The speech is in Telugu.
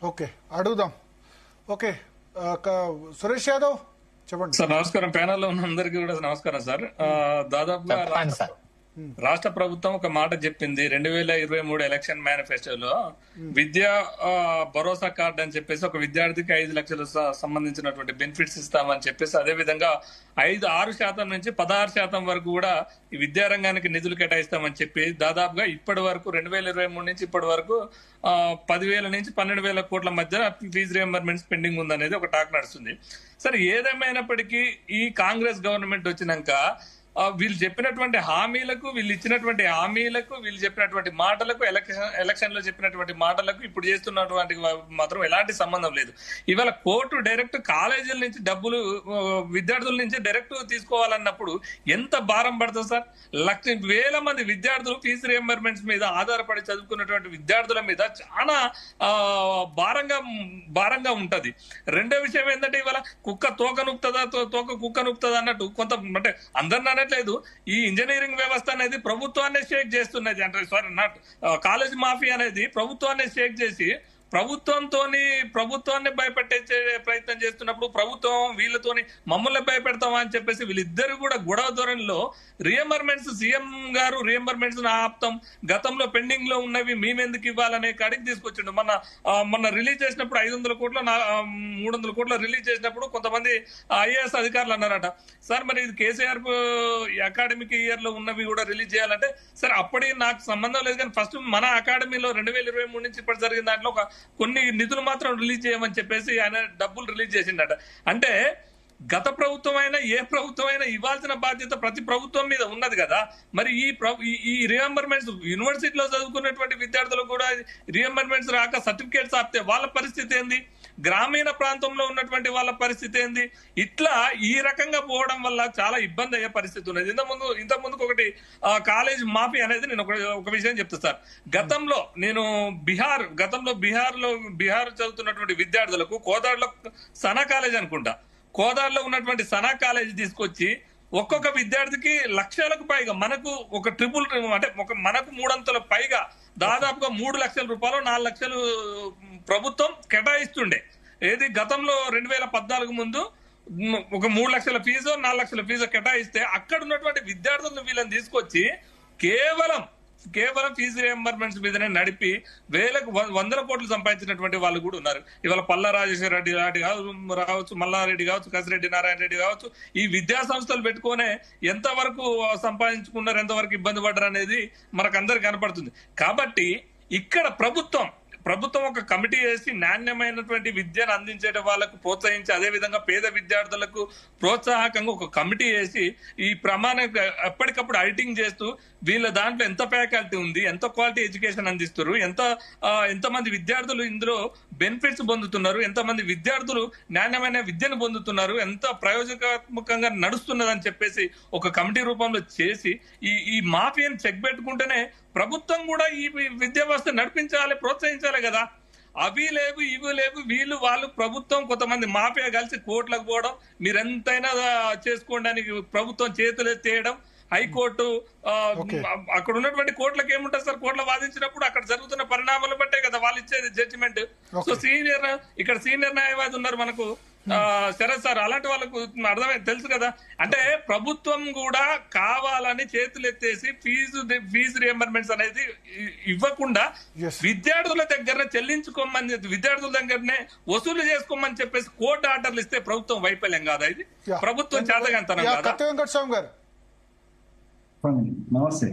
ఓకే, అడుగుదాం. ఓకే, సురేష్ యాదవ్ చెప్పండి సార్. నమస్కారం. ప్యానల్ లో ఉన్న అందరికీ కూడా నమస్కారం సార్. దాదాపుగా రాష్ట్ర ప్రభుత్వం ఒక మాట చెప్పింది 2023 ఎలక్షన్ మేనిఫెస్టోలో విద్యా భరోసా కార్డు అని చెప్పేసి ఒక విద్యార్థికి 5 లక్షలు సంబంధించినటువంటి బెనిఫిట్స్ ఇస్తామని చెప్పేసి, అదే విధంగా 6% నుంచి 16% వరకు కూడా ఈ విద్యారంగానికి నిధులు కేటాయిస్తామని చెప్పి దాదాపుగా ఇప్పటి వరకు 2023 నుంచి ఇప్పటి వరకు 10,000 నుంచి 12,000 కోట్ల మధ్య ఫీజు రియంబర్స్మెంట్స్ పెండింగ్ ఉందనేది ఒక టాక్ నడుస్తుంది. సరే, ఏదేమైనప్పటికీ ఈ కాంగ్రెస్ గవర్నమెంట్ వచ్చినాక వీళ్ళు చెప్పినటువంటి హామీలకు, వీళ్ళు ఇచ్చినటువంటి హామీలకు, వీళ్ళు చెప్పినటువంటి మాటలకు, ఎలక్షన్ లో చెప్పినటువంటి మాటలకు ఇప్పుడు చేస్తున్నటువంటి మాత్రం ఎలాంటి సంబంధం లేదు. ఇవాళ కోర్టు డైరెక్ట్ కాలేజీల నుంచి డబ్బులు విద్యార్థుల నుంచి డైరెక్ట్ తీసుకోవాలన్నప్పుడు ఎంత భారం పడుతుంది సార్? వేల మంది విద్యార్థులు ఫీజు రియంబర్స్మెంట్స్ మీద ఆధారపడి చదువుకున్నటువంటి విద్యార్థుల మీద చాలా భారంగా ఉంటది. రెండో విషయం ఏంటంటే, ఇవాళ కుక్క తోక నొప్పుతుందా, తోక కుక్క నొప్పుతుందా అన్నట్టు కొంత అంటే అందరినీ లేదు, ఈ ఇంజనీరింగ్ వ్యవస్థ అనేది ప్రభుత్వాన్ని షేక్ చేస్తున్నది. అంటే సారీ, నాట్ కాలేజ్ మాఫియా అనేది ప్రభుత్వాన్ని షేక్ చేసి ప్రభుత్వాన్ని భయపెట్టే ప్రయత్నం చేస్తున్నప్పుడు ప్రభుత్వం వీళ్ళతోని మమ్మల్ని భయపెడతామా అని చెప్పేసి వీళ్ళిద్దరు కూడా గొడవ ధోరణిలో రియంబర్స్మెంట్స్, సీఎం గారు రియంబర్స్మెంట్స్ ఆప్తాం, గతంలో పెండింగ్ లో ఉన్నవి మేమెందుకు ఇవ్వాలనే కాడికి తీసుకొచ్చిండు. మొన్న రిలీజ్ చేసినప్పుడు 500 కోట్ల 300 కోట్ల రిలీజ్ చేసినప్పుడు కొంతమంది ఐఏఎస్ అధికారులు అన్నారట, సార్ మరి ఇది కేసీఆర్ అకాడమిక్ ఇయర్ లో ఉన్నవి కూడా రిలీజ్ చేయాలంటే, సరే అప్పటి నాకు సంబంధం లేదు కానీ ఫస్ట్ మన అకాడమీలో 2023 నుంచి ఇప్పటి జరిగిన దాంట్లో కొన్ని నిధులు మాత్రం రిలీజ్ చేయమని చెప్పేసి ఆయన డబ్బులు రిలీజ్ చేసిండట. అంటే గత ప్రభుత్వం అయినా ఏ ప్రభుత్వం అయినా ఇవ్వాల్సిన బాధ్యత ప్రతి ప్రభుత్వం మీద ఉన్నది కదా. మరి ఈ రియంబర్స్మెంట్స్ యూనివర్సిటీలో చదువుకున్నటువంటి విద్యార్థులకు కూడా రియంబర్స్మెంట్స్ రాక సర్టిఫికేట్స్ ఆపితే వాళ్ళ పరిస్థితి ఏంది? గ్రామీణ ప్రాంతంలో ఉన్నటువంటి వాళ్ళ పరిస్థితి ఏంది? ఇట్లా ఈ రకంగా పోవడం వల్ల చాలా ఇబ్బంది అయ్యే పరిస్థితి ఉన్నది. ఇంతకుముందుకు ఒకటి కాలేజ్ మాఫీ అనేది నేను ఒక విషయం చెప్తా సార్. బీహార్ చదువుతున్నటువంటి విద్యార్థులకు కోదాడలో సనా కాలేజ్ అనుకుంటా, కోదాడలో ఉన్నటువంటి సనా కాలేజ్ తీసుకొచ్చి ఒక్కొక్క విద్యార్థికి లక్షలకు పైగా, మనకు ఒక మనకు 300 పైగా దాదాపుగా 3 లక్షల రూపాయలు 4 లక్షలు ప్రభుత్వం కేటాయిస్తుండే. ఏది గతంలో 2014 ముందు ఒక 3 లక్షల ఫీజు 4 లక్షల ఫీజు కేటాయిస్తే అక్కడ ఉన్నటువంటి విద్యార్థులను వీళ్ళని తీసుకొచ్చి కేవలం ఫీజు రియంబర్స్మెంట్స్ మీదనే నడిపి వేలకు 100 కోట్లు సంపాదించినటువంటి వాళ్ళు కూడా ఉన్నారు. ఇవాళ పల్లా రాజేశ్వర రెడ్డి రావచ్చు, మల్లారెడ్డి కావచ్చు, కసిరెడ్డి నారాయణ రెడ్డి కావచ్చు, ఈ విద్యా సంస్థలు పెట్టుకునే ఎంతవరకు సంపాదించుకున్నారు, ఎంతవరకు ఇబ్బంది పడ్డారు అనేది మనకు అందరికి కనపడుతుంది. కాబట్టి ఇక్కడ ప్రభుత్వం ఒక కమిటీ వేసి నాణ్యమైనటువంటి విద్యను అందించే వాళ్ళకు ప్రోత్సహించి, అదే విధంగా పేద విద్యార్థులకు ప్రోత్సాహకంగా ఒక కమిటీ వేసి ఈ ప్రమాణం ఎప్పటికప్పుడు ఆడిటింగ్ చేస్తూ వీళ్ళ దాంట్లో ఎంత ఫ్యాకల్టీ ఉంది, ఎంత క్వాలిటీ ఎడ్యుకేషన్ అందిస్తారు, ఎంతమంది విద్యార్థులు ఇందులో బెనిఫిట్స్ పొందుతున్నారు, ఎంతమంది విద్యార్థులు నాణ్యమైన విద్యను పొందుతున్నారు, ఎంత ప్రయోజనాత్మకంగా నడుస్తున్నదని చెప్పేసి ఒక కమిటీ రూపంలో చేసి ఈ మాఫియాని చెక్ పెట్టుకుంటేనే ప్రభుత్వం కూడా ఈ విద్యా వ్యవస్థ నడిపించాలి, ప్రోత్సహించాలి కదా. అవి లేవు, ఇవి లేవు, వాళ్ళు ప్రభుత్వం కొంతమంది మాఫియా కలిసి కోర్టులకు పోవడం, మీరెంతైనా చేసుకోండి అని ప్రభుత్వం చేతులు ఎత్తేయడం. హైకోర్టు అక్కడ ఉన్నటువంటి కోర్టులకు ఏముంటుంది సార్? కోర్టులో వాదించినప్పుడు అక్కడ జరుగుతున్న పరిణామాలు బట్టే కదా వాళ్ళు ఇచ్చేది జడ్జిమెంట్. సో ఇక్కడ సీనియర్ న్యాయవాది ఉన్నారు మనకు శరత్ సార్, అలాంటి వాళ్ళకు తెలుసు కదా. అంటే ప్రభుత్వం కూడా కావాలని చేతులు ఎత్తేసి ఫీజు రియంబర్స్మెంట్స్ అనేది ఇవ్వకుండా విద్యార్థుల దగ్గర చెల్లించుకోమని, విద్యార్థుల దగ్గరనే వసూలు చేసుకోమని చెప్పేసి కోర్టు ఆర్డర్లు ఇస్తే ప్రభుత్వం వైఫల్యం కాదా? ఇది ప్రభుత్వం చేతగాంతనం కాదా? వెంకటస్వామి గారు నమస్తే.